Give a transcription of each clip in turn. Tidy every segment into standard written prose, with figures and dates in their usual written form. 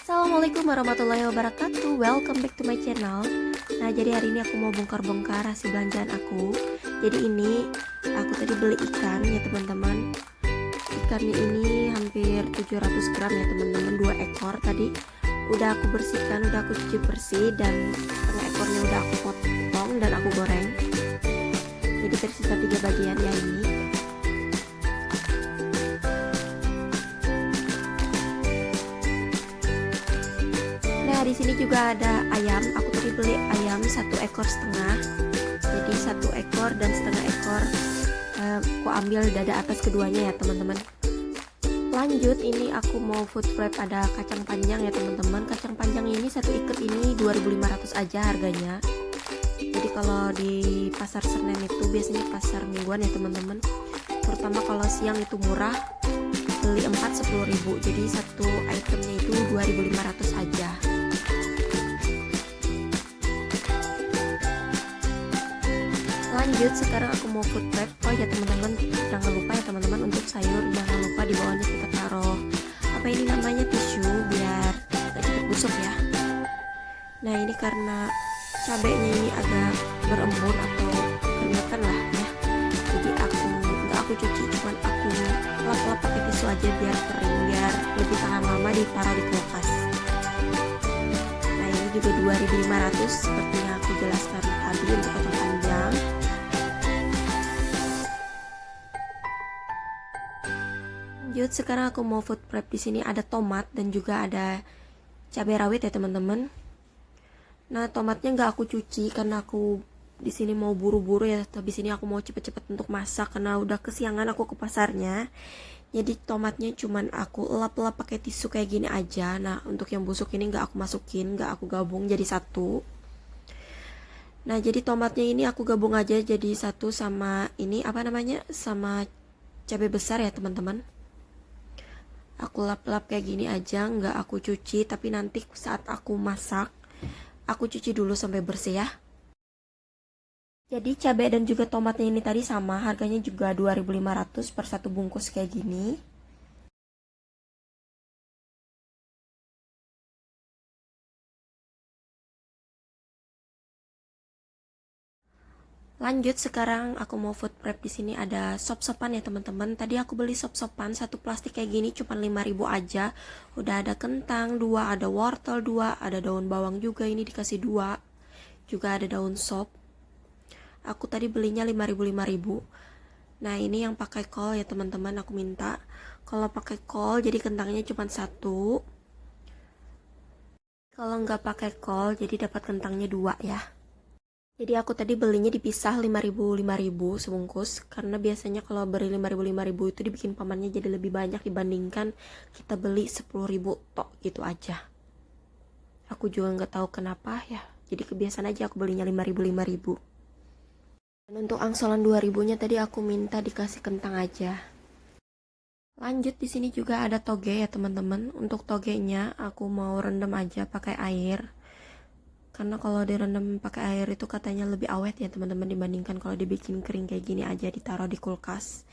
Assalamualaikum warahmatullahi wabarakatuh. Welcome back to my channel. Nah, jadi hari ini aku mau bongkar-bongkar hasil belanjaan aku. Jadi ini aku tadi beli ikan ya teman-teman. Ikannya ini hampir 700 gram ya teman-teman, 2 ekor tadi. Udah aku bersihkan, udah aku cuci bersih, dan setengah ekornya udah aku potong dan aku goreng. Jadi tersisa 3 bagian ya ini. Nah, di sini juga ada ayam. Aku tadi beli ayam 1,5 ekor. Jadi 1 ekor dan setengah ekor. Aku ambil dada atas keduanya ya teman-teman. Lanjut, ini aku mau food prep. Ada kacang panjang ya teman-teman. Kacang panjang ini satu ikat ini 2.500 aja harganya. Jadi kalau di pasar Senen itu biasanya pasar mingguan ya teman-teman. Terutama kalau siang itu murah. Beli 4 10.000. Jadi satu itemnya itu 2.500 aja. Lanjut, sekarang aku mau food prep. Oh ya teman-teman, jangan lupa ya teman-teman, untuk sayur jangan lupa di bawahnya kita taruh apa ini namanya, tisu, biar gak cepet busuk ya. Nah, ini karena cabenya ini agak berembun atau keringetan lah ya, jadi aku cuci, cuman aku lap-lap pakai tisu aja biar kering, biar lebih tahan lama ditaruh di kulkas. Nah, ini juga 2.500 seperti yang aku jelaskan tadi untuk kacang panjang. Lanjut, sekarang aku mau food prep. Di sini ada tomat dan juga ada cabai rawit ya teman-teman. Nah, tomatnya nggak aku cuci karena aku di sini mau buru-buru ya. Habis ini aku mau cepet-cepet untuk masak karena udah kesiangan aku ke pasarnya. Jadi tomatnya cuman aku lap-lap pakai tisu kayak gini aja. Nah, untuk yang busuk ini nggak aku masukin, nggak aku gabung jadi satu. Nah, jadi tomatnya ini aku gabung aja jadi satu sama ini apa namanya, sama cabai besar ya teman-teman. Aku lap-lap kayak gini aja, nggak aku cuci, tapi nanti saat aku masak aku cuci dulu sampai bersih ya. Jadi cabai dan juga tomatnya ini tadi sama, harganya juga 2.500 per satu bungkus kayak gini. Lanjut, sekarang aku mau food prep. Di sini ada sop-sopan ya teman-teman. Tadi aku beli sop-sopan satu plastik kayak gini cuma 5.000 aja. Udah ada kentang 2, ada wortel 2, ada daun bawang juga ini dikasih 2. Juga ada daun sop. Aku tadi belinya 5.000. Nah, ini yang pakai kol ya teman-teman, aku minta. Kalau pakai kol jadi kentangnya cuma 1. Kalau nggak pakai kol jadi dapat kentangnya 2 ya. Jadi aku tadi belinya dipisah 5.000 sebungkus, karena biasanya kalau beli 5.000 itu dibikin pamannya jadi lebih banyak dibandingkan kita beli 10.000 tok gitu aja. Aku juga nggak tahu kenapa ya. Jadi kebiasaan aja aku belinya 5.000. Dan untuk angsuran 2.000-nya tadi aku minta dikasih kentang aja. Lanjut, di sini juga ada toge ya teman-teman. Untuk togenya aku mau rendam aja pakai air. Karena kalau direndam pakai air itu katanya lebih awet ya teman-teman dibandingkan kalau dibikin kering kayak gini aja ditaruh di kulkas.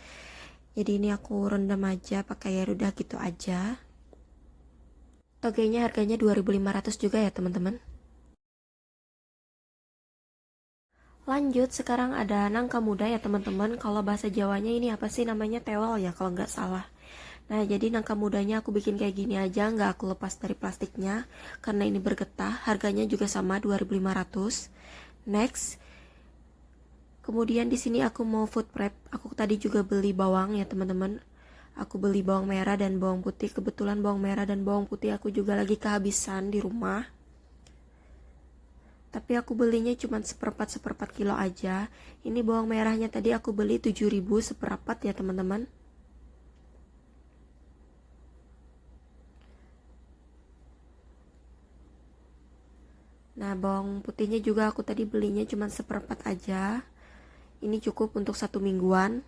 Jadi ini aku rendam aja pakai air, udah gitu aja. Togenya harganya 2.500 juga ya teman-teman. Lanjut, sekarang ada nangka muda ya teman-teman. Kalau bahasa Jawanya ini apa sih namanya, tewel ya kalau nggak salah. Nah, jadi nangka mudanya aku bikin kayak gini aja, nggak aku lepas dari plastiknya karena ini bergetah. Harganya juga sama 2.500. Next, kemudian di sini aku mau food prep. Aku tadi juga beli bawang ya teman-teman. Aku beli bawang merah dan bawang putih. Kebetulan bawang merah dan bawang putih aku juga lagi kehabisan di rumah. Tapi aku belinya cuma seperempat kilo aja. Ini bawang merahnya tadi aku beli 7.000 seperempat ya teman-teman. Nah, bawang putihnya juga aku tadi belinya cuma seperempat aja. Ini cukup untuk 1 mingguan.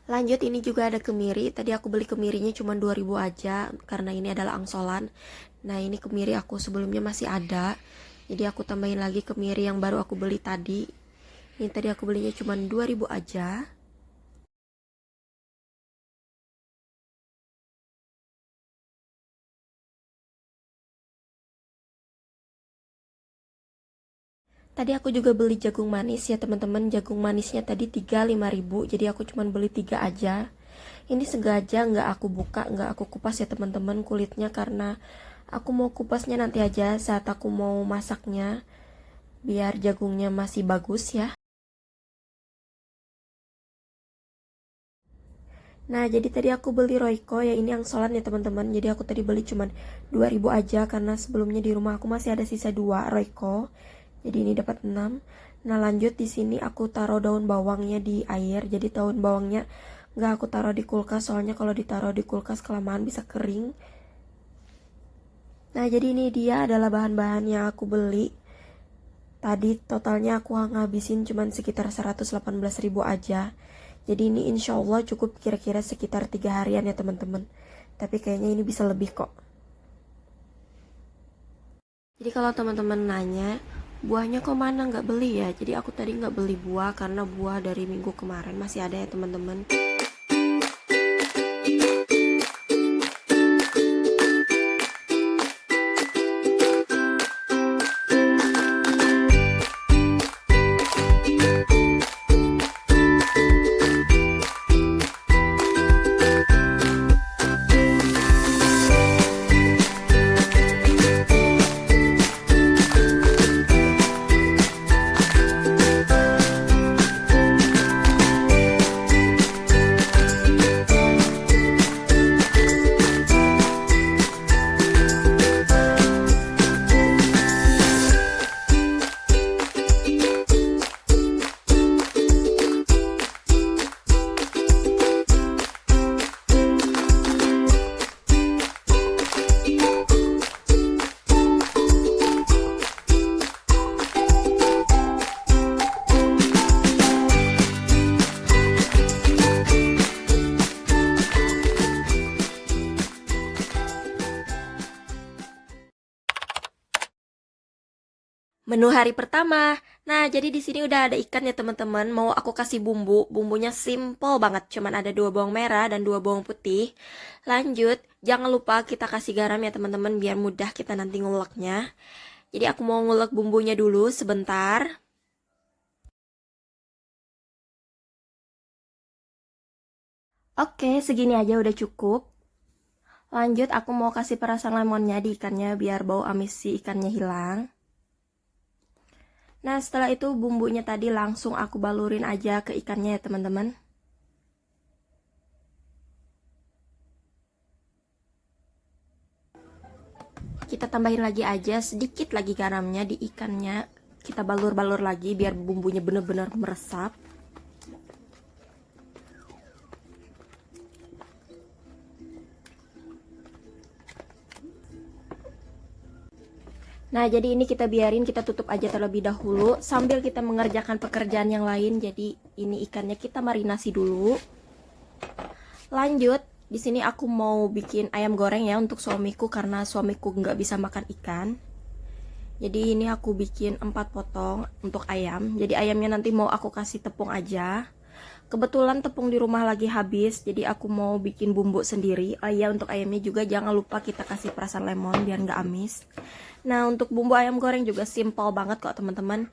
Lanjut, ini juga ada kemiri. Tadi aku beli kemirinya cuma 2.000 aja karena ini adalah angsolan. Nah, ini kemiri aku sebelumnya masih ada. Jadi aku tambahin lagi kemiri yang baru aku beli tadi. Ini tadi aku belinya cuma 2.000 aja. Tadi aku juga beli jagung manis ya teman-teman. Jagung manisnya tadi 3.000-5.000, jadi aku cuma beli 3 aja. Ini sengaja nggak aku buka, nggak aku kupas ya teman-teman kulitnya, karena aku mau kupasnya nanti aja saat aku mau masaknya, biar jagungnya masih bagus ya. Nah, jadi tadi aku beli Royco ya, ini yang solan ya teman-teman. Jadi aku tadi beli cuman 2.000 aja karena sebelumnya di rumah aku masih ada sisa 2 Royco. Jadi ini dapat 6. Nah, lanjut di sini aku taruh daun bawangnya di air. Jadi daun bawangnya nggak aku taruh di kulkas, soalnya kalau ditaruh di kulkas kelamaan bisa kering. Nah, jadi ini dia adalah bahan-bahan yang aku beli. Tadi totalnya aku ngabisin cuman sekitar 118.000 aja. Jadi ini insya Allah cukup kira-kira sekitar 3 harian ya teman-teman. Tapi kayaknya ini bisa lebih kok. Jadi kalau teman-teman nanya, buahnya kok mana nggak beli ya? Jadi aku tadi nggak beli buah karena buah dari minggu kemarin masih ada ya teman-teman. Menu hari pertama. Nah, jadi di sini udah ada ikan ya teman-teman. Mau aku kasih bumbu. Bumbunya simple banget. Cuman ada 2 bawang merah dan 2 bawang putih. Lanjut, jangan lupa kita kasih garam ya teman-teman biar mudah kita nanti nguleknya. Jadi aku mau ngulek bumbunya dulu sebentar. Oke, segini aja udah cukup. Lanjut, aku mau kasih perasan lemonnya di ikannya biar bau amis si ikannya hilang. Nah, setelah itu bumbunya tadi langsung aku balurin aja ke ikannya ya teman-teman. Kita tambahin lagi aja sedikit lagi garamnya di ikannya. Kita balur-balur lagi biar bumbunya bener-bener meresap. Nah, jadi ini kita biarin, kita tutup aja terlebih dahulu sambil kita mengerjakan pekerjaan yang lain. Jadi ini ikannya kita marinasi dulu. Lanjut, di sini aku mau bikin ayam goreng ya untuk suamiku karena suamiku nggak bisa makan ikan. Jadi ini aku bikin 4 potong untuk ayam. Jadi ayamnya nanti mau aku kasih tepung aja. Kebetulan tepung di rumah lagi habis, jadi aku mau bikin bumbu sendiri. Oh iya, untuk ayamnya juga jangan lupa kita kasih perasan lemon biar nggak amis. Nah, untuk bumbu ayam goreng juga simple banget kok teman-teman.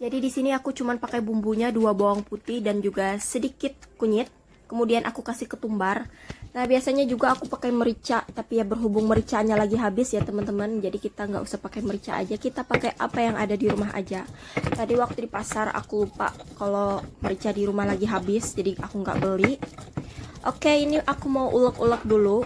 Jadi di sini aku cuman pakai bumbunya 2 bawang putih dan juga sedikit kunyit. Kemudian aku kasih ketumbar. Nah, biasanya juga aku pakai merica, tapi ya berhubung mericanya lagi habis ya teman-teman, jadi kita nggak usah pakai merica aja, kita pakai apa yang ada di rumah aja. Tadi waktu di pasar aku lupa kalau merica di rumah lagi habis, jadi aku nggak beli. Oke, ini aku mau ulek-ulek dulu.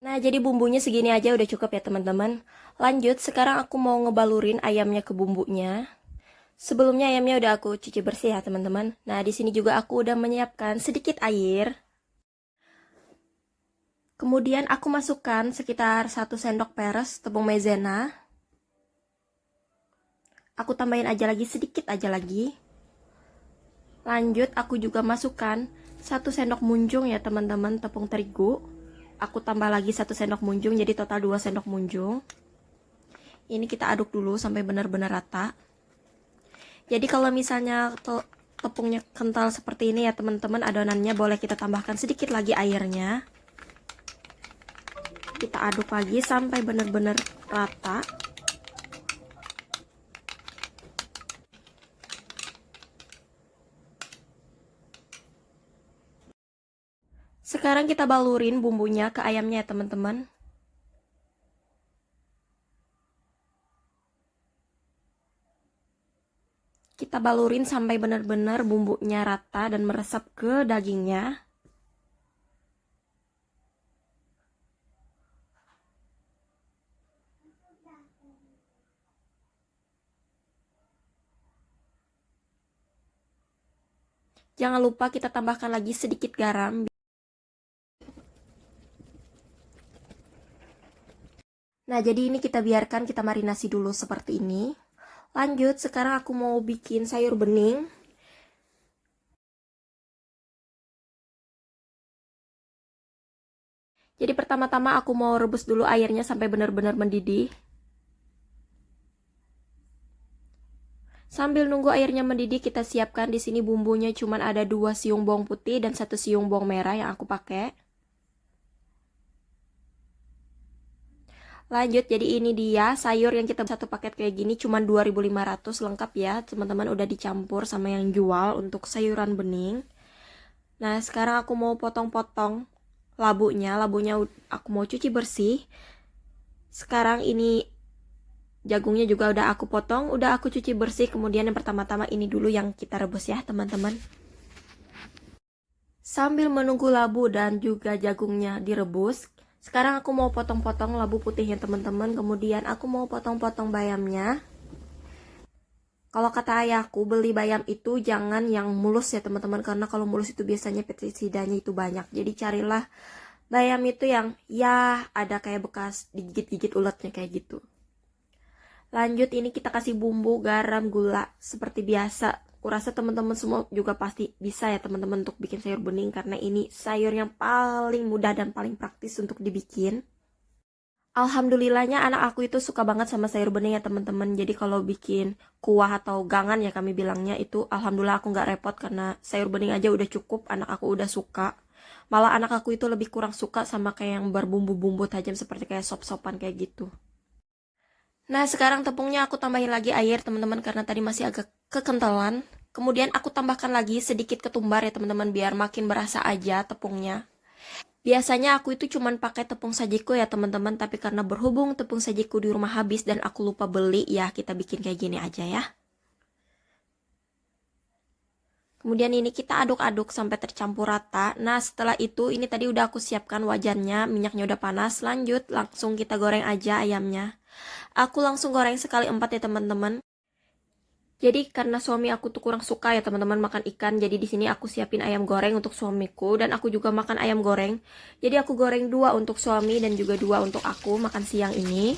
Nah, jadi bumbunya segini aja udah cukup ya teman-teman. Lanjut, sekarang aku mau ngebalurin ayamnya ke bumbunya. Sebelumnya ayamnya udah aku cuci bersih ya teman-teman. Nah, di sini juga aku udah menyiapkan sedikit air. Kemudian aku masukkan sekitar 1 sendok peres tepung maizena. Aku tambahin aja lagi sedikit aja lagi. Lanjut, aku juga masukkan 1 sendok munjung ya teman-teman tepung terigu. Aku tambah lagi 1 sendok munjung, jadi total 2 sendok munjung. Ini kita aduk dulu sampai benar-benar rata. Jadi kalau misalnya tepungnya kental seperti ini ya teman-teman, adonannya boleh kita tambahkan sedikit lagi airnya. kita aduk lagi sampai benar-benar rata. Sekarang kita balurin bumbunya ke ayamnya ya teman-teman. Kita balurin sampai benar-benar bumbunya rata dan meresap ke dagingnya. Jangan lupa kita tambahkan lagi sedikit garam. Nah, jadi ini kita biarkan kita marinasi dulu seperti ini. Lanjut, sekarang aku mau bikin sayur bening. Jadi pertama-tama aku mau rebus dulu airnya sampai benar-benar mendidih. Sambil nunggu airnya mendidih, kita siapkan di sini bumbunya cuman ada 2 siung bawang putih dan 1 siung bawang merah yang aku pakai. Lanjut, jadi ini dia sayur yang kita satu paket kayak gini cuman 2.500 lengkap ya, teman-teman, udah dicampur sama yang jual untuk sayuran bening. Nah, sekarang aku mau potong-potong labunya aku mau cuci bersih. Sekarang ini jagungnya juga udah aku potong, udah aku cuci bersih. Kemudian yang pertama-tama ini dulu yang kita rebus ya teman-teman. Sambil menunggu labu dan juga jagungnya direbus, sekarang aku mau potong-potong labu putihnya teman-teman. Kemudian aku mau potong-potong bayamnya. Kalau kata ayahku, beli bayam itu jangan yang mulus ya teman-teman, karena kalau mulus itu biasanya pestisidanya itu banyak. Jadi carilah bayam itu yang ya ada kayak bekas digigit-gigit ulatnya kayak gitu. Lanjut, ini kita kasih bumbu, garam, gula seperti biasa. Kurasa teman-teman semua juga pasti bisa ya teman-teman untuk bikin sayur bening, karena ini sayur yang paling mudah dan paling praktis untuk dibikin. Alhamdulillahnya anak aku itu suka banget sama sayur bening ya teman-teman. Jadi kalau bikin kuah atau gangan ya kami bilangnya itu, alhamdulillah aku nggak repot karena sayur bening aja udah cukup, anak aku udah suka. Malah anak aku itu lebih kurang suka sama kayak yang berbumbu-bumbu tajam seperti kayak sop-sopan kayak gitu. Nah, sekarang tepungnya aku tambahin lagi air teman-teman karena tadi masih agak kekentalan. Kemudian aku tambahkan lagi sedikit ketumbar ya teman-teman biar makin berasa aja tepungnya. Biasanya aku itu cuman pakai tepung sajiku ya teman-teman, tapi karena berhubung tepung sajiku di rumah habis dan aku lupa beli, ya kita bikin kayak gini aja ya. Kemudian ini kita aduk-aduk sampai tercampur rata. Nah, setelah itu ini tadi udah aku siapkan wajannya, minyaknya udah panas. Lanjut, langsung kita goreng aja ayamnya. Aku langsung goreng sekali 4 ya teman-teman. Jadi karena suami aku tuh kurang suka ya teman-teman makan ikan, jadi di sini aku siapin ayam goreng untuk suamiku dan aku juga makan ayam goreng. Jadi aku goreng 2 untuk suami dan juga 2 untuk aku makan siang ini.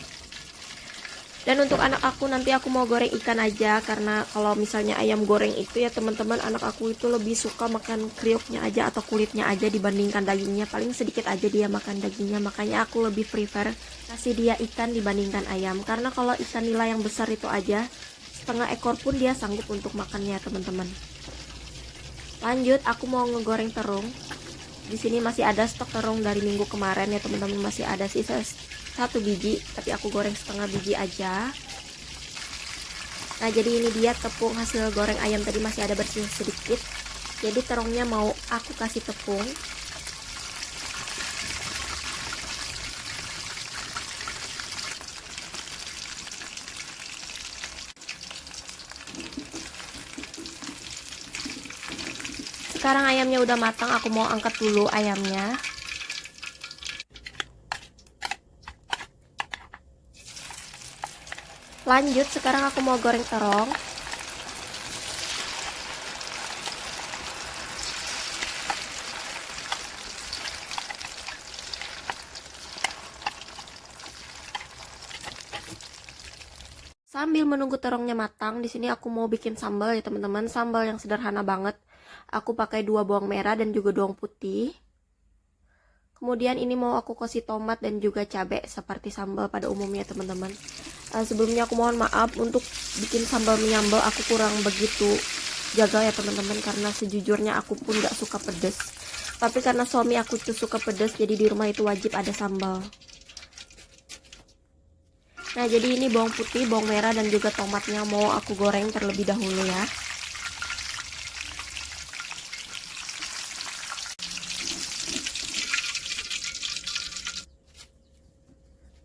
Dan untuk anak aku nanti aku mau goreng ikan aja, karena kalau misalnya ayam goreng itu ya teman-teman, anak aku itu lebih suka makan kriuknya aja atau kulitnya aja dibandingkan dagingnya. Paling sedikit aja dia makan dagingnya, makanya aku lebih prefer kasih dia ikan dibandingkan ayam. Karena kalau ikan nila yang besar itu aja setengah ekor pun dia sanggup untuk makannya teman-teman. Lanjut, aku mau ngegoreng terung. Di sini masih ada stok terung dari minggu kemarin ya teman-teman, masih ada sisa 1 biji, tapi aku goreng setengah biji aja. Nah, jadi ini dia tepung hasil goreng ayam tadi, masih ada bersih sedikit. Jadi terungnya mau aku kasih tepung. Sekarang ayamnya udah matang, aku mau angkat dulu ayamnya. Lanjut, sekarang aku mau goreng terong. Sambil menunggu terongnya matang, di sini aku mau bikin sambal ya teman-teman, sambal yang sederhana banget. Aku pakai 2 bawang merah dan juga bawang putih. Kemudian ini mau aku kasih tomat dan juga cabai seperti sambal pada umumnya teman-teman. Sebelumnya aku mohon maaf untuk bikin sambal menyambal aku kurang begitu jaga ya teman-teman, karena sejujurnya aku pun gak suka pedas. Tapi karena suami aku tuh suka pedas, jadi di rumah itu wajib ada sambal. Nah, jadi ini bawang putih, bawang merah, dan juga tomatnya mau aku goreng terlebih dahulu ya.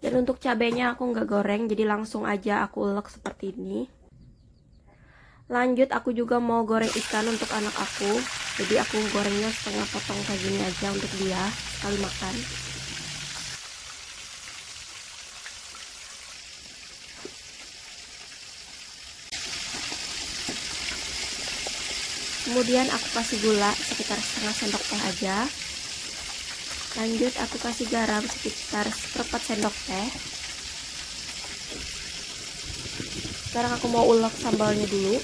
Dan untuk cabenya aku nggak goreng, jadi langsung aja aku ulek seperti ini. Lanjut aku juga mau goreng ikan untuk anak aku. Jadi aku gorengnya setengah potong kayak gini aja untuk dia sekali makan. Kemudian aku kasih gula sekitar setengah sendok teh aja. Lanjut aku kasih garam sekitar seperempat sendok teh. Sekarang aku mau ulek sambalnya dulu.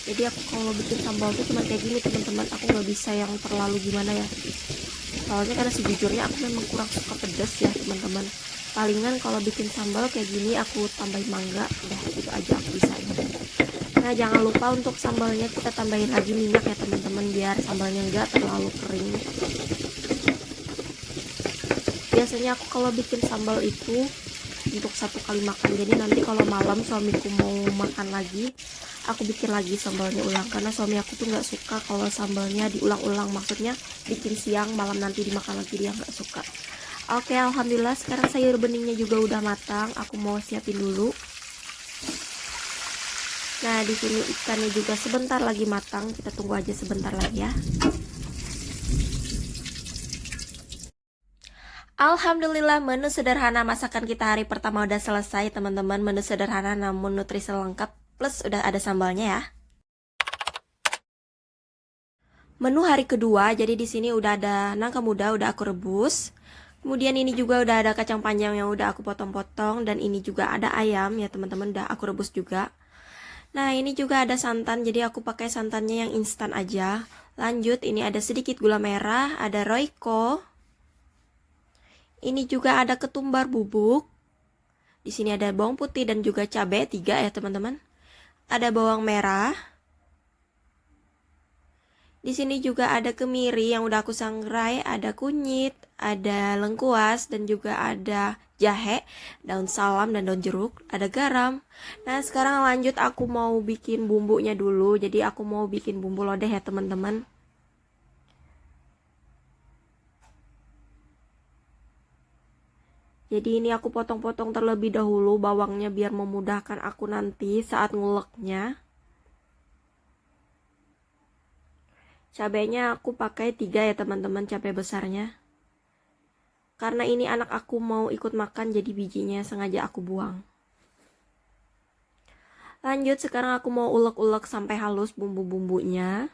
Jadi aku kalau bikin sambal tuh cuma kayak gini teman-teman, aku nggak bisa yang terlalu gimana ya. Soalnya karena sejujurnya aku memang kurang suka pedas ya teman-teman. Palingan kalau bikin sambal kayak gini aku tambahin mangga, udah gitu aja aku bisa. Nah, jangan lupa untuk sambalnya kita tambahin lagi minyak ya teman-teman, biar sambalnya nggak terlalu kering. Biasanya aku kalau bikin sambal itu untuk satu kali makan, jadi nanti kalau malam suamiku mau makan lagi, aku bikin lagi sambalnya ulang, karena suami aku tuh nggak suka kalau sambalnya diulang-ulang, maksudnya bikin siang malam nanti dimakan lagi, dia nggak suka. Oke, alhamdulillah sekarang sayur beningnya juga udah matang, aku mau siapin dulu. Nah, di sini ikannya juga sebentar lagi matang, kita tunggu aja sebentar lagi ya. Alhamdulillah, menu sederhana masakan kita hari pertama udah selesai teman-teman. Menu sederhana namun nutrisi lengkap, plus udah ada sambalnya ya. Menu hari kedua, jadi di sini udah ada nangka muda udah aku rebus. Kemudian ini juga udah ada kacang panjang yang udah aku potong-potong, dan ini juga ada ayam ya teman-teman, udah aku rebus juga. Nah, ini juga ada santan, jadi aku pakai santannya yang instan aja. Lanjut, ini ada sedikit gula merah, ada Royco. Ini juga ada ketumbar bubuk. Di sini ada bawang putih dan juga cabai 3 ya teman-teman. Ada bawang merah. Di sini juga ada kemiri yang udah aku sangrai, ada kunyit, ada lengkuas, dan juga ada jahe, daun salam, dan daun jeruk, ada garam. Nah, sekarang lanjut aku mau bikin bumbunya dulu. Jadi aku mau bikin bumbu lodeh ya teman-teman. Jadi ini aku potong-potong terlebih dahulu bawangnya biar memudahkan aku nanti saat nguleknya. Cabenya aku pakai 3 ya teman-teman, cabai besarnya. Karena ini anak aku mau ikut makan, jadi bijinya sengaja aku buang. Lanjut, sekarang aku mau ulek-ulek sampai halus bumbu-bumbunya.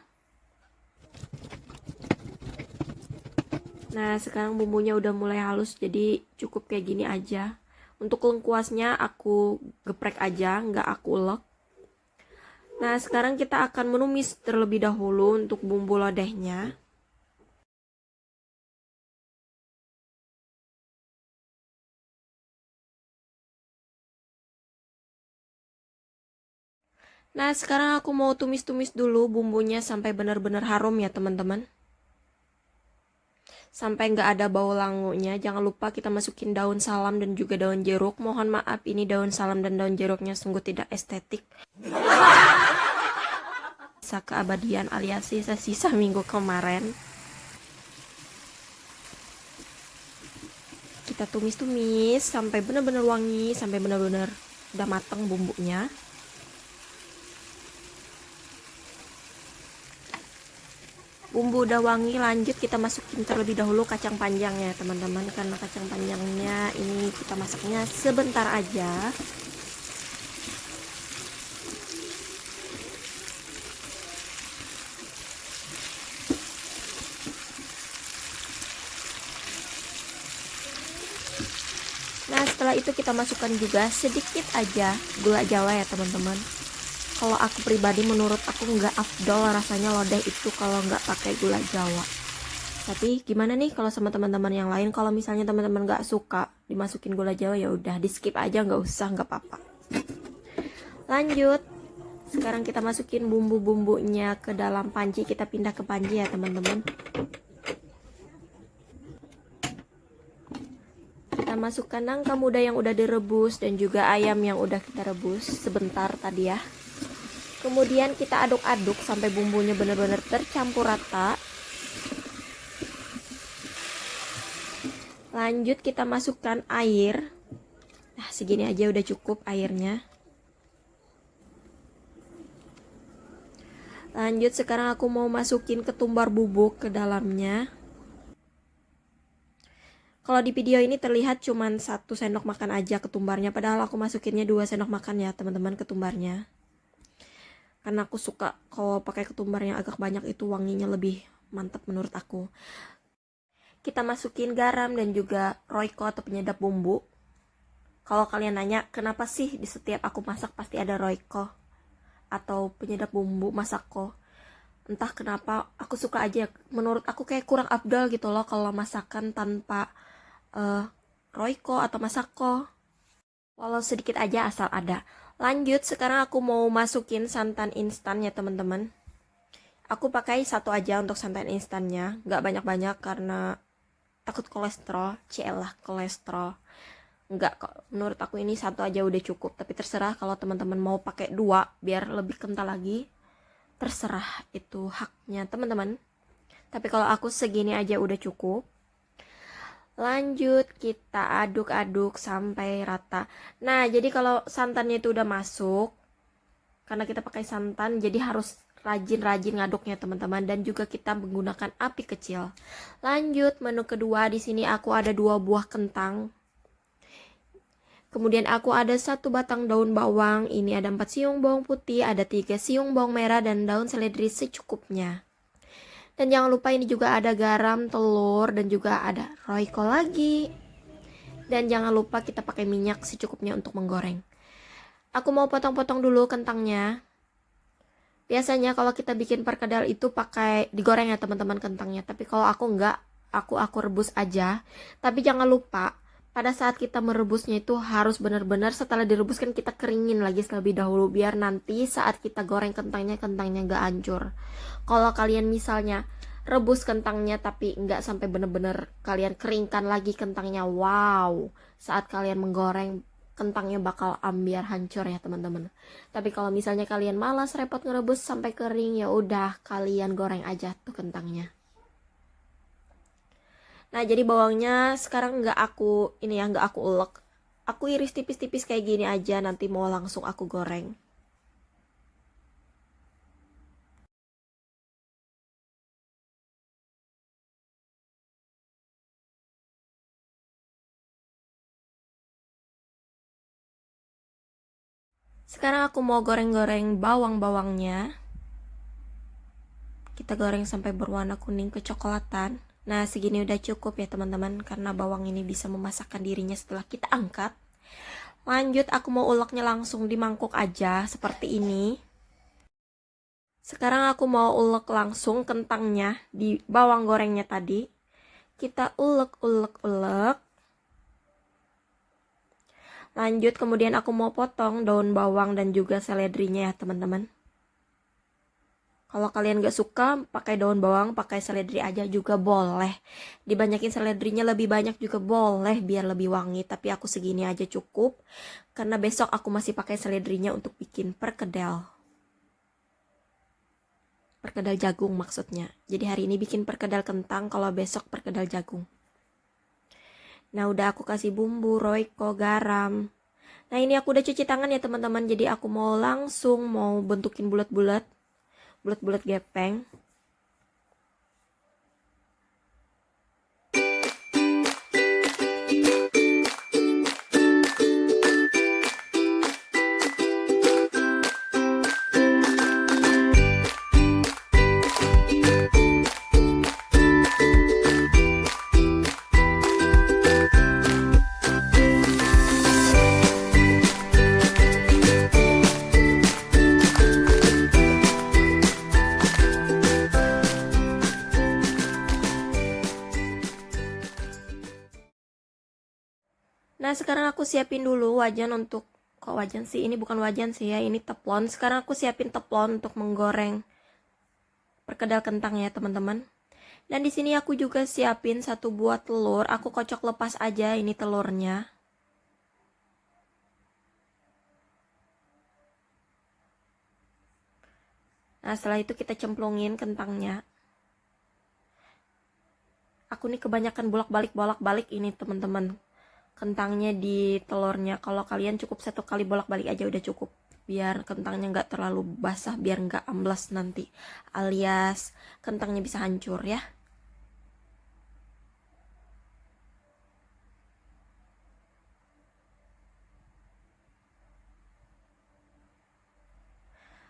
Nah, sekarang bumbunya udah mulai halus, jadi cukup kayak gini aja. Untuk lengkuasnya aku geprek aja, nggak aku ulek. Nah, sekarang kita akan menumis terlebih dahulu untuk bumbu lodehnya. Nah, sekarang aku mau tumis-tumis dulu bumbunya sampai benar-benar harum ya teman-teman. Sampai nggak ada bau langunya. Jangan lupa kita masukin daun salam dan juga daun jeruk. Mohon maaf, ini daun salam dan daun jeruknya sungguh tidak estetik. Sisa keabadian alias sisa-sisa minggu kemarin. Kita tumis-tumis sampai benar-benar wangi, sampai benar-benar udah matang bumbunya. Bumbu udah wangi, lanjut kita masukin terlebih dahulu kacang panjang ya teman-teman, karena kacang panjangnya ini kita masaknya sebentar aja. Nah, setelah itu kita masukkan juga sedikit aja gula Jawa ya teman-teman. Kalau aku pribadi, menurut aku nggak afdol rasanya lodeh itu kalau nggak pakai gula Jawa. Tapi gimana nih kalau sama teman-teman yang lain, kalau misalnya teman-teman nggak suka dimasukin gula Jawa, ya udah di skip aja, nggak usah, nggak apa-apa. Lanjut, sekarang kita masukin bumbu-bumbunya ke dalam panci, kita pindah ke panci ya teman-teman. Kita masukkan nangka muda yang udah direbus dan juga ayam yang udah kita rebus sebentar tadi ya. Kemudian kita aduk-aduk sampai bumbunya benar-benar tercampur rata. Lanjut kita masukkan air. Nah, segini aja udah cukup airnya. Lanjut sekarang aku mau masukin ketumbar bubuk ke dalamnya. Kalau di video ini terlihat cuman 1 sendok makan aja ketumbarnya, padahal aku masukinnya 2 sendok makan ya teman-teman ketumbarnya. Karena aku suka kalau pakai ketumbar yang agak banyak itu wanginya lebih mantap menurut aku. Kita masukin garam dan juga Royco atau penyedap bumbu. Kalau kalian nanya kenapa sih di setiap aku masak pasti ada Royco atau penyedap bumbu masako, entah kenapa aku suka aja. Menurut aku kayak kurang afdal gitu loh kalau masakan tanpa Royco atau masako, walau sedikit aja asal ada. Lanjut sekarang aku mau masukin santan instan ya teman-teman. Aku pakai 1 aja untuk santan instannya, nggak banyak-banyak karena takut kolesterol. Cielah kolesterol, enggak kok, menurut aku ini 1 aja udah cukup. Tapi terserah kalau teman-teman mau pakai 2 biar lebih kental lagi, terserah, itu haknya teman-teman. Tapi kalau aku segini aja udah cukup. Lanjut kita aduk-aduk sampai rata. Nah jadi kalau santannya itu udah masuk, karena kita pakai santan jadi harus rajin-rajin ngaduknya teman-teman, dan juga kita menggunakan api kecil. Lanjut menu kedua, di sini aku ada 2 buah kentang. Kemudian aku ada 1 batang daun bawang, ini ada 4 siung bawang putih, ada 3 siung bawang merah, dan daun seledri secukupnya. Dan jangan lupa ini juga ada garam, telur, dan juga ada Royco lagi. Dan jangan lupa kita pakai minyak secukupnya untuk menggoreng. Aku mau potong-potong dulu kentangnya. Biasanya kalau kita bikin perkedel itu pakai digoreng ya teman-teman kentangnya, tapi kalau aku enggak, aku rebus aja. Tapi jangan lupa pada saat kita merebusnya itu harus benar-benar setelah direbus kan kita keringin lagi terlebih dahulu, biar nanti saat kita goreng kentangnya nggak hancur. Kalau kalian misalnya rebus kentangnya tapi nggak sampai benar-benar kalian keringkan lagi kentangnya, wow, saat kalian menggoreng kentangnya bakal ambiar hancur ya teman-teman. Tapi kalau misalnya kalian malas repot ngerebus sampai kering, ya udah kalian goreng aja tuh kentangnya. Nah jadi bawangnya sekarang nggak aku ulek, aku iris tipis-tipis kayak gini aja, nanti mau langsung aku goreng. Sekarang aku mau goreng-goreng bawang-bawangnya. Kita goreng sampai berwarna kuning kecoklatan. Nah segini udah cukup ya teman-teman, karena bawang ini bisa memasakkan dirinya setelah kita angkat. Lanjut aku mau uleknya langsung di mangkuk aja seperti ini. Sekarang aku mau ulek langsung kentangnya di bawang gorengnya tadi. Kita ulek. Lanjut kemudian aku mau potong daun bawang dan juga seledrinya ya teman-teman. Kalau kalian gak suka pakai daun bawang, pakai seledri aja juga boleh. Dibanyakin seledrinya lebih banyak juga boleh biar lebih wangi. Tapi aku segini aja cukup, karena besok aku masih pakai seledrinya untuk bikin perkedel. Perkedel jagung maksudnya. Jadi hari ini bikin perkedel kentang, kalau besok perkedel jagung. Nah udah aku kasih bumbu, Royco, garam. Nah ini aku udah cuci tangan ya teman-teman. Jadi aku mau langsung bentukin bulat-bulat gepeng. Nah sekarang aku siapin dulu wajan untuk, kok wajan sih, ini bukan wajan sih ya, ini teflon. Sekarang aku siapin teflon untuk menggoreng perkedel kentang ya teman-teman. Dan di sini aku juga siapin 1 buah telur. Aku kocok lepas aja ini telurnya. Nah, setelah itu kita cemplungin kentangnya. Aku nih kebanyakan bolak-balik ini teman-teman. Kentangnya di telurnya. Kalau kalian cukup 1 kali bolak-balik aja udah cukup. Biar kentangnya nggak terlalu basah, biar nggak amblas nanti. Alias kentangnya bisa hancur ya.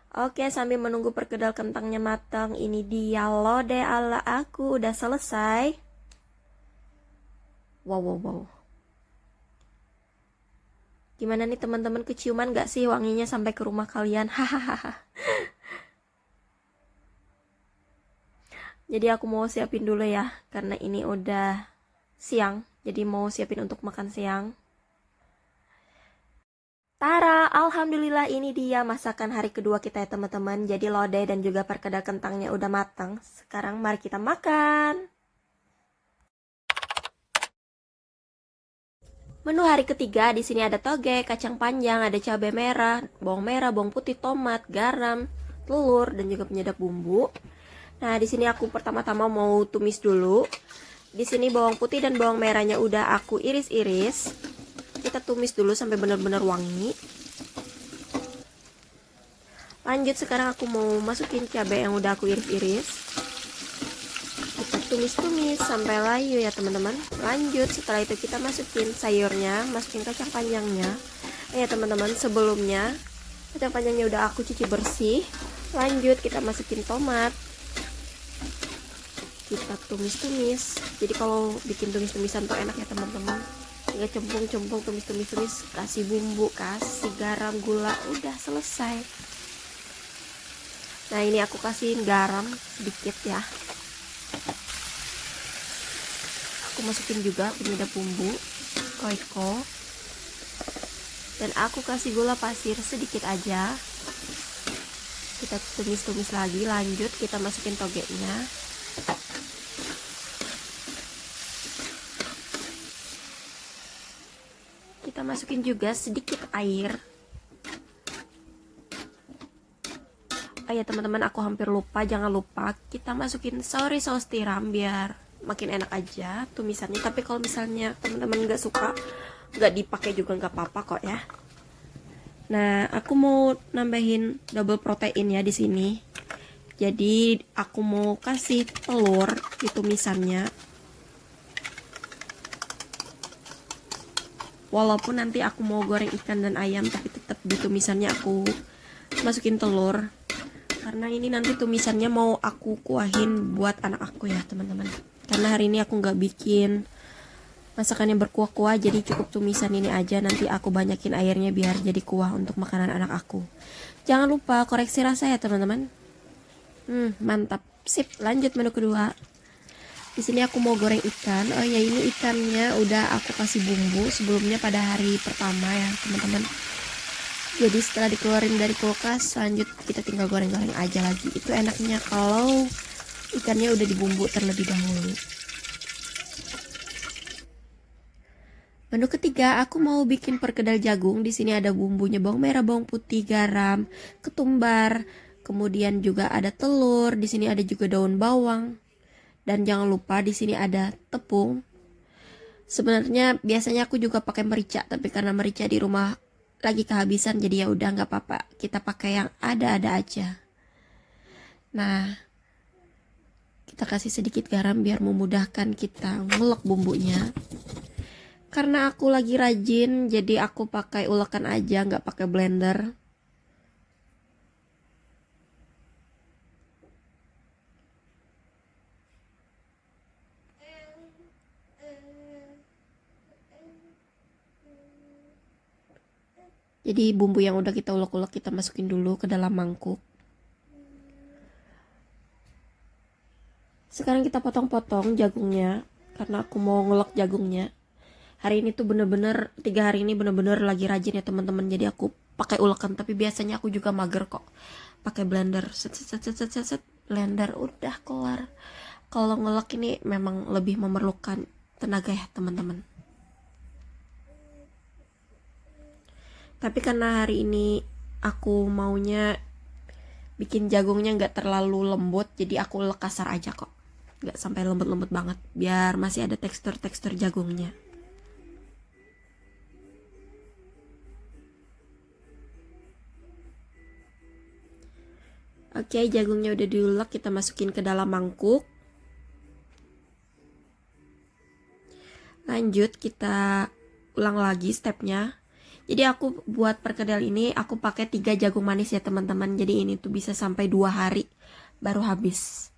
Oke, sambil menunggu perkedel kentangnya matang, ini dia lodeh ala aku udah selesai. Wow. Gimana nih teman-teman, keciuman gak sih wanginya sampai ke rumah kalian? Hahaha. Jadi aku mau siapin dulu ya, karena ini udah siang. Jadi mau siapin untuk makan siang. Tara, alhamdulillah ini dia masakan hari kedua kita ya teman-teman. Jadi lodeh dan juga perkedel kentangnya udah matang. Sekarang mari kita makan. Menu hari ketiga di sini ada toge, kacang panjang, ada cabai merah, bawang putih, tomat, garam, telur dan juga penyedap bumbu. Nah, di sini aku pertama-tama mau tumis dulu. Di sini bawang putih dan bawang merahnya udah aku iris-iris. Kita tumis dulu sampai benar-benar wangi. Lanjut, sekarang aku mau masukin cabai yang udah aku iris-iris. Kita tumis-tumis sampai layu ya teman-teman. Lanjut, setelah itu kita masukin sayurnya, masukin kacang panjangnya. Ya teman-teman, sebelumnya kacang panjangnya udah aku cuci bersih. Lanjut, kita masukin tomat. Kita tumis-tumis. Jadi kalau bikin tumis-tumisan tuh enak ya teman-teman. Tinggal cempung-cempung, tumis-tumis, kasih bumbu, kasih garam, gula, udah selesai. Nah, ini aku kasihin garam sedikit ya. Aku masukin juga penyedap bumbu, Royco. Dan aku kasih gula pasir sedikit aja. Kita tumis-tumis lagi. Lanjut, kita masukin togenya. Kita masukin juga sedikit air. Oh ya teman-teman, aku hampir lupa, jangan lupa kita masukin soy sauce tiram biar makin enak aja tumisannya. Tapi kalau misalnya teman-teman nggak suka, nggak dipakai juga nggak apa-apa kok ya. Nah, aku mau nambahin double protein ya di sini. Jadi aku mau kasih telur di tumisannya. Walaupun nanti aku mau goreng ikan dan ayam, tapi tetap di tumisannya aku masukin telur. Karena ini nanti tumisannya mau aku kuahin buat anak aku ya teman-teman. Karena hari ini aku nggak bikin masakannya berkuah-kuah, jadi cukup tumisan ini aja. Nanti aku banyakin airnya biar jadi kuah untuk makanan anak aku. Jangan lupa koreksi rasa ya teman-teman. Mantap. Sip, lanjut menu kedua. Di sini aku mau goreng ikan. Oh ya, ini ikannya udah aku kasih bumbu sebelumnya pada hari pertama ya teman-teman. Jadi setelah dikeluarin dari kulkas, lanjut kita tinggal goreng-goreng aja lagi. Itu enaknya kalau ikannya udah dibumbu terlebih dahulu. Menu ketiga, aku mau bikin perkedel jagung. Di sini ada bumbunya, bawang merah, bawang putih, garam, ketumbar, kemudian juga ada telur. Di sini ada juga daun bawang. Dan jangan lupa di sini ada tepung. Sebenarnya biasanya aku juga pakai merica, tapi karena merica di rumah lagi kehabisan, jadi ya udah nggak apa-apa. Kita pakai yang ada-ada aja. Nah, kita kasih sedikit garam biar memudahkan kita ngulek bumbunya. Karena aku lagi rajin, jadi aku pakai ulekan aja, nggak pakai blender. Jadi bumbu yang udah kita ulek-ulek kita masukin dulu ke dalam mangkuk. Sekarang kita potong-potong jagungnya, karena aku mau ngulek jagungnya. Hari ini tuh bener-bener 3 hari ini bener-bener lagi rajin ya teman-teman. Jadi aku pakai ulekan, tapi biasanya aku juga mager kok pakai blender. Set, blender udah kelar. kalau ngelak ini memang lebih memerlukan tenaga ya teman-teman. Tapi karena hari ini aku maunya bikin jagungnya nggak terlalu lembut, jadi aku lek kasar aja kok, nggak sampai lembut-lembut banget, biar masih ada tekstur-tekstur jagungnya. Oke, jagungnya udah diulek, kita masukin ke dalam mangkuk. Lanjut kita ulang lagi stepnya. Jadi aku buat perkedel ini aku pakai 3 jagung manis ya teman-teman. Jadi ini tuh bisa sampai 2 hari baru habis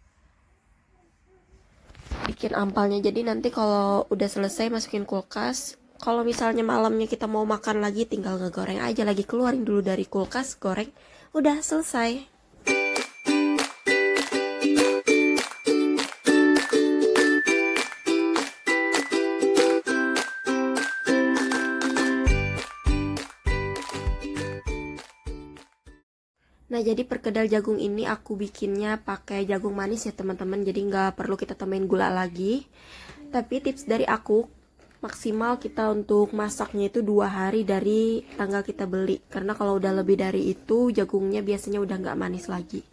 bikin ampalnya. Jadi nanti kalau udah selesai masukin kulkas. Kalau misalnya malamnya kita mau makan lagi, tinggal ngegoreng aja lagi, keluarin dulu dari kulkas, goreng, udah selesai. Nah, jadi perkedel jagung ini aku bikinnya pakai jagung manis ya teman-teman. Jadi nggak perlu kita tambahin gula lagi. Tapi tips dari aku, maksimal kita untuk masaknya itu 2 hari dari tanggal kita beli. Karena kalau udah lebih dari itu, jagungnya biasanya udah nggak manis lagi.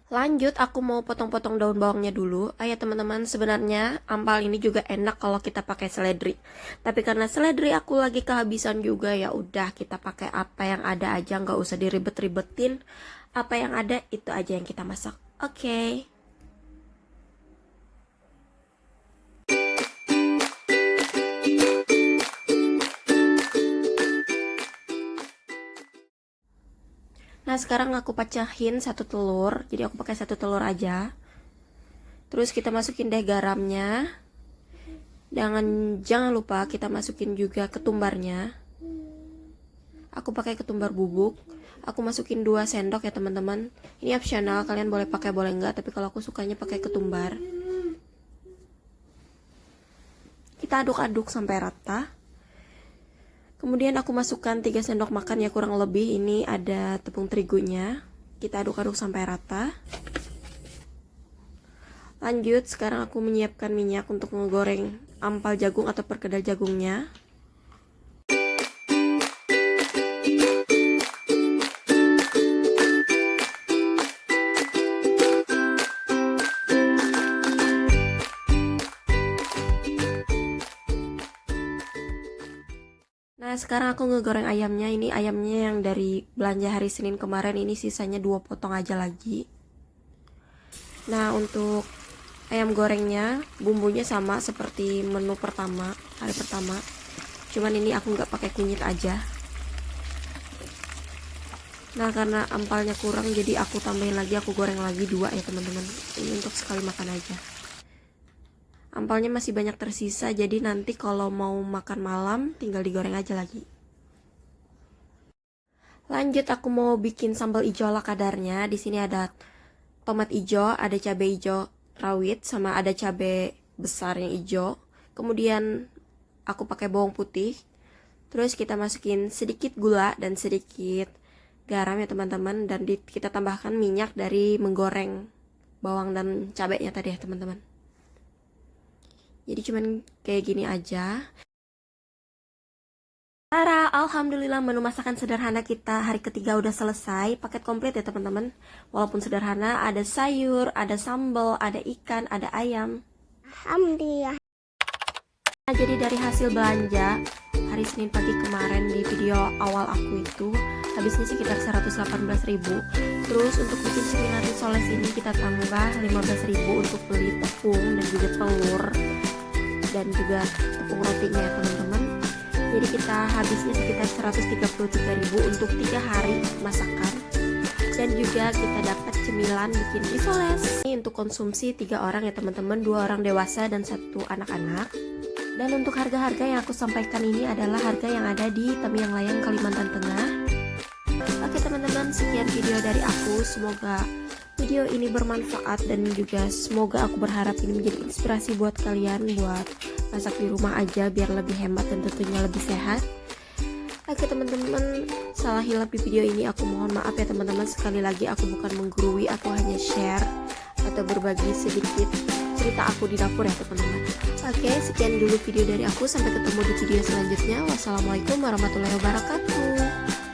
Lanjut, aku mau potong-potong daun bawangnya dulu. Ayo teman-teman, sebenarnya ampal ini juga enak kalau kita pakai seledri. Tapi karena seledri aku lagi kehabisan juga, ya udah kita pakai apa yang ada aja, nggak usah diribet-ribetin. Apa yang ada itu aja yang kita masak. Oke. Nah, sekarang aku pecahin 1 telur. Jadi aku pakai 1 telur aja. Terus kita masukin deh garamnya. Jangan lupa kita masukin juga ketumbarnya. Aku pakai ketumbar bubuk. Aku masukin 2 sendok ya teman-teman. Ini opsional, kalian boleh pakai boleh enggak, tapi kalau aku sukanya pakai ketumbar. Kita aduk-aduk sampai rata. Kemudian aku masukkan 3 sendok makan ya kurang lebih, ini ada tepung terigunya. Kita aduk-aduk sampai rata. Lanjut, sekarang aku menyiapkan minyak untuk menggoreng ampal jagung atau perkedel jagungnya. Nah, sekarang aku ngegoreng ayamnya. Ini ayamnya yang dari belanja hari Senin kemarin, ini sisanya 2 potong aja lagi. Nah, untuk ayam gorengnya bumbunya sama seperti menu pertama, hari pertama. Cuman ini aku nggak pakai kunyit aja. Nah, karena ampalnya kurang jadi aku tambahin lagi, aku goreng lagi 2 ya teman-teman. Ini untuk sekali makan aja. Ampalnya masih banyak tersisa, jadi nanti kalau mau makan malam tinggal digoreng aja lagi. Lanjut, aku mau bikin sambal hijau ala kadarnya. Di sini ada tomat hijau, ada cabai hijau rawit, sama ada cabai besar yang hijau. Kemudian aku pakai bawang putih. Terus kita masukin sedikit gula dan sedikit garam ya teman-teman, dan kita tambahkan minyak dari menggoreng bawang dan cabainya tadi ya teman-teman. Jadi cuman kayak gini aja. Tara, alhamdulillah menu masakan sederhana kita hari ketiga udah selesai. Paket komplit ya teman-teman. Walaupun sederhana, ada sayur, ada sambal, ada ikan, ada ayam. Alhamdulillah. Nah, jadi dari hasil belanja hari Senin pagi kemarin di video awal aku itu habisnya sekitar 118.000. Terus untuk bikin cemilan risoles ini kita tambah 15.000 untuk beli tepung dan juga telur dan juga tepung rotinya ya teman-teman. Jadi kita habisnya sekitar 133.000 untuk 3 hari masakan. Dan juga kita dapat cemilan bikin risoles. Ini untuk konsumsi 3 orang ya teman-teman, 2 orang dewasa dan 1 anak-anak. Dan untuk harga-harga yang aku sampaikan ini adalah harga yang ada di Tamiang Layang, Kalimantan Tengah. Oke teman-teman, sekian video dari aku. Semoga video ini bermanfaat dan juga semoga aku berharap ini menjadi inspirasi buat kalian buat masak di rumah aja biar lebih hemat dan tentunya lebih sehat. Oke teman-teman, salah hilap di video ini aku mohon maaf ya teman-teman. Sekali lagi aku bukan menggurui, aku hanya share atau berbagi sedikit cerita aku di dapur ya teman-teman. Oke, sekian dulu video dari aku, sampai ketemu di video selanjutnya. Wassalamualaikum warahmatullahi wabarakatuh.